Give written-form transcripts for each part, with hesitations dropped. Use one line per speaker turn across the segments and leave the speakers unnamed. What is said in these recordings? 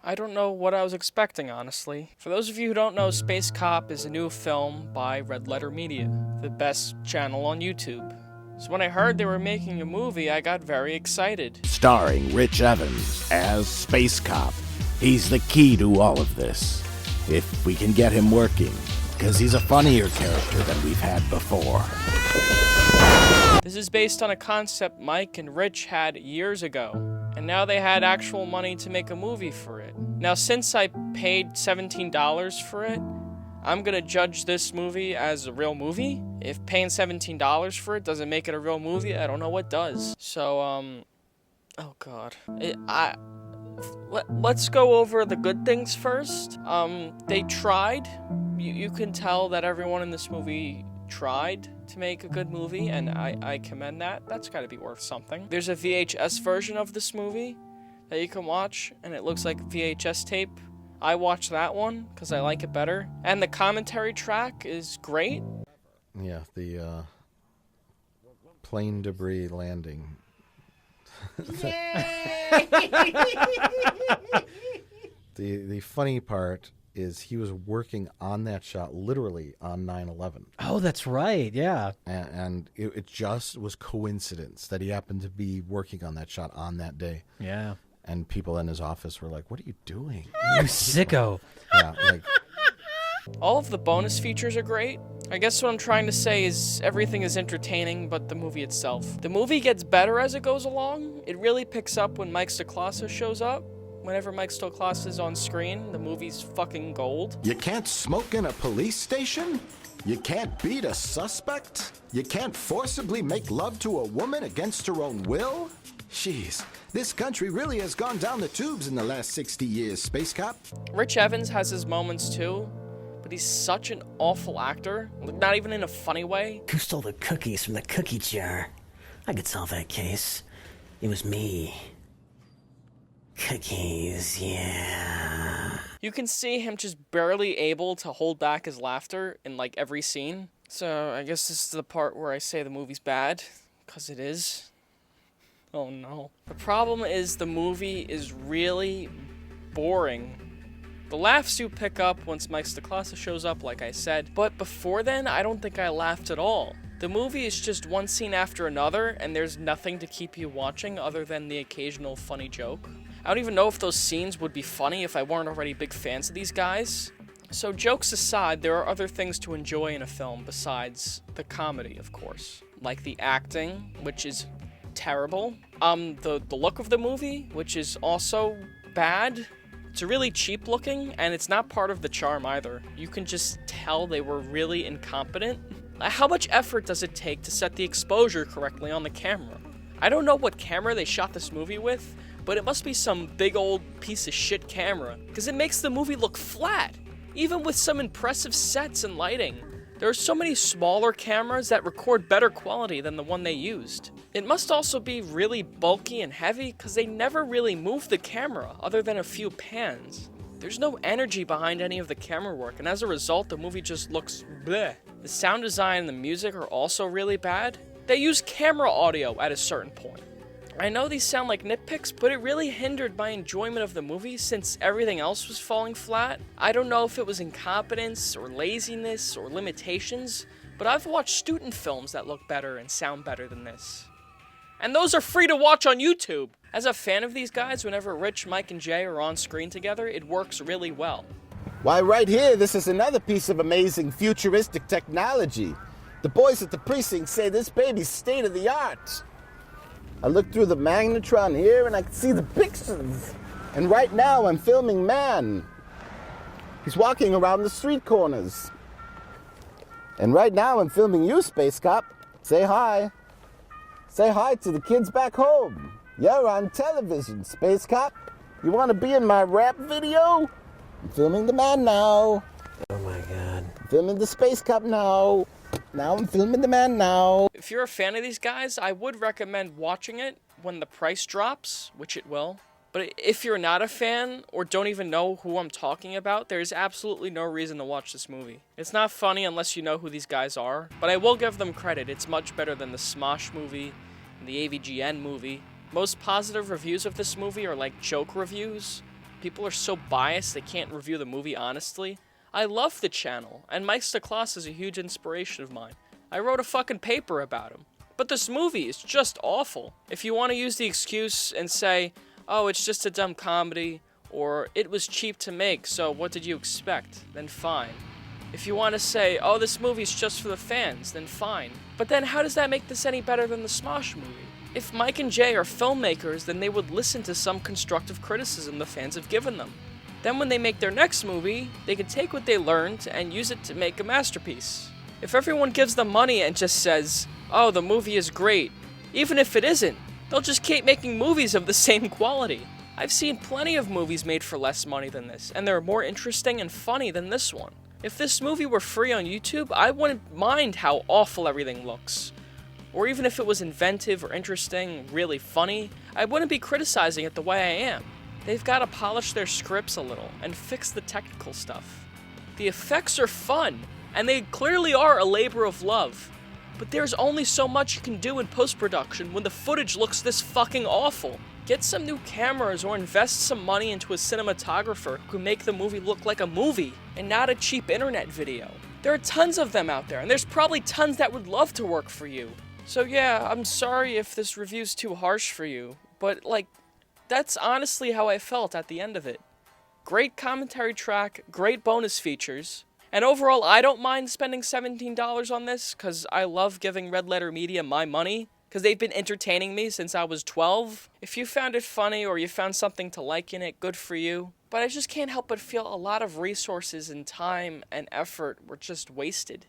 I don't know what I was expecting, honestly. For those of you who don't know, Space Cop is a new film by Red Letter Media, the best channel on YouTube. So when I heard they were making a movie, I got very excited.
Starring Rich Evans as Space Cop. He's the key to all of this. If we can get him working, because he's a funnier character than we've had before.
This is based on a concept Mike and Rich had years ago, and now they had actual money to make a movie for it. Now, since I paid $17 for it, I'm gonna judge this movie as a real movie. If paying $17 for it doesn't make it a real movie, I don't know what does. So, oh god. Let's go over the good things first. They tried. You can tell that everyone in this movie tried to make a good movie, and I commend that. That's gotta be worth something. There's a VHS version of this movie that you can watch, and it looks like VHS tape. I watched that one because I like it better. And the commentary track is great.
Yeah, the plane debris landing. The funny part is he was working on that shot literally on 9/11.
Oh, that's right, yeah.
And it just was coincidence that he happened to be working on that shot on that day.
Yeah.
And people in his office were like, "What are you doing?
You sicko."
Yeah, like...
All of the bonus features are great. I guess what I'm trying to say is everything is entertaining, but the movie itself. The movie gets better as it goes along. It really picks up when Mike Stoklasa shows up. Whenever Mike Stoklasa is on screen, the movie's fucking gold.
You can't smoke in a police station? You can't beat a suspect? You can't forcibly make love to a woman against her own will? Jeez, this country really has gone down the tubes in the last 60 years, Space Cop.
Rich Evans has his moments too, but he's such an awful actor. Not even in a funny way.
Who stole the cookies from the cookie jar? I could solve that case. It was me. Cookies, yeah.
You can see him just barely able to hold back his laughter in like every scene. So I guess this is the part where I say the movie's bad, because it is. Oh no. The problem is the movie is really boring. The laughs do pick up once Mike Stoklasa shows up, like I said, but before then, I don't think I laughed at all. The movie is just one scene after another, and there's nothing to keep you watching other than the occasional funny joke. I don't even know if those scenes would be funny if I weren't already big fans of these guys. So jokes aside, there are other things to enjoy in a film besides the comedy, of course. Like the acting, which is terrible. The look of the movie, which is also bad. It's really cheap looking, and it's not part of the charm either. You can just tell they were really incompetent. How much effort does it take to set the exposure correctly on the camera? I don't know what camera they shot this movie with, but it must be some big old piece of shit camera, because it makes the movie look flat, even with some impressive sets and lighting. There are so many smaller cameras that record better quality than the one they used. It must also be really bulky and heavy, because they never really move the camera, other than a few pans. There's no energy behind any of the camera work, and as a result, the movie just looks bleh. The sound design and the music are also really bad. They use camera audio at a certain point. I know these sound like nitpicks, but it really hindered my enjoyment of the movie since everything else was falling flat. I don't know if it was incompetence or laziness or limitations, but I've watched student films that look better and sound better than this. And those are free to watch on YouTube. As a fan of these guys, whenever Rich, Mike, and Jay are on screen together, it works really well.
Why, right here, this is another piece of amazing futuristic technology. The boys at the precinct say this baby's state-of-the-art. I look through the magnetron here and I can see the pixels. And right now I'm filming Man. He's walking around the street corners. And right now I'm filming you, Space Cop. Say hi. Say hi to the kids back home. You're on television, Space Cop. You want to be in my rap video? I'm filming the Man now.
Oh my god.
I'm filming the Space Cop now. Now I'm filming the Man now.
If you're a fan of these guys, I would recommend watching it when the price drops, which it will. But if you're not a fan or don't even know who I'm talking about, there's absolutely no reason to watch this movie. It's not funny unless you know who these guys are, but I will give them credit. It's much better than the Smosh movie and the AVGN movie. Most positive reviews of this movie are like joke reviews, People are so biased they can't review the movie honestly. I love the channel, and Mike Stoklas is a huge inspiration of mine. I wrote a fucking paper about him. But this movie is just awful. If you want to use the excuse and say, oh, it's just a dumb comedy, or it was cheap to make, so what did you expect? Then fine. If you want to say, oh, this movie's just for the fans, then fine. But then how does that make this any better than the Smosh movie? If Mike and Jay are filmmakers, then they would listen to some constructive criticism the fans have given them. Then when they make their next movie, they can take what they learned and use it to make a masterpiece. If everyone gives them money and just says, oh, the movie is great, even if it isn't, they'll just keep making movies of the same quality. I've seen plenty of movies made for less money than this, and they're more interesting and funny than this one. If this movie were free on YouTube, I wouldn't mind how awful everything looks. Or even if it was inventive or interesting, really funny, I wouldn't be criticizing it the way I am. They've got to polish their scripts a little and fix the technical stuff. The effects are fun, and they clearly are a labor of love. But there's only so much you can do in post-production when the footage looks this fucking awful. Get some new cameras or invest some money into a cinematographer who can make the movie look like a movie and not a cheap internet video. There are tons of them out there, and there's probably tons that would love to work for you. So yeah, I'm sorry if this review's too harsh for you, but that's honestly how I felt at the end of it. Great commentary track, great bonus features, and overall I don't mind spending $17 on this, because I love giving Red Letter Media my money, because they've been entertaining me since I was 12. If you found it funny or you found something to like in it, good for you. But I just can't help but feel a lot of resources and time and effort were just wasted.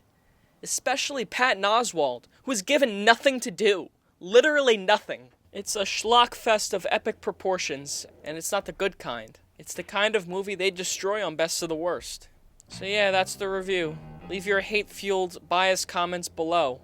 Especially Patton Oswalt, who was given nothing to do. Literally nothing. It's a schlock fest of epic proportions, and it's not the good kind. It's the kind of movie they destroy on Best of the Worst. So yeah, that's the review. Leave your hate-fueled, biased comments below.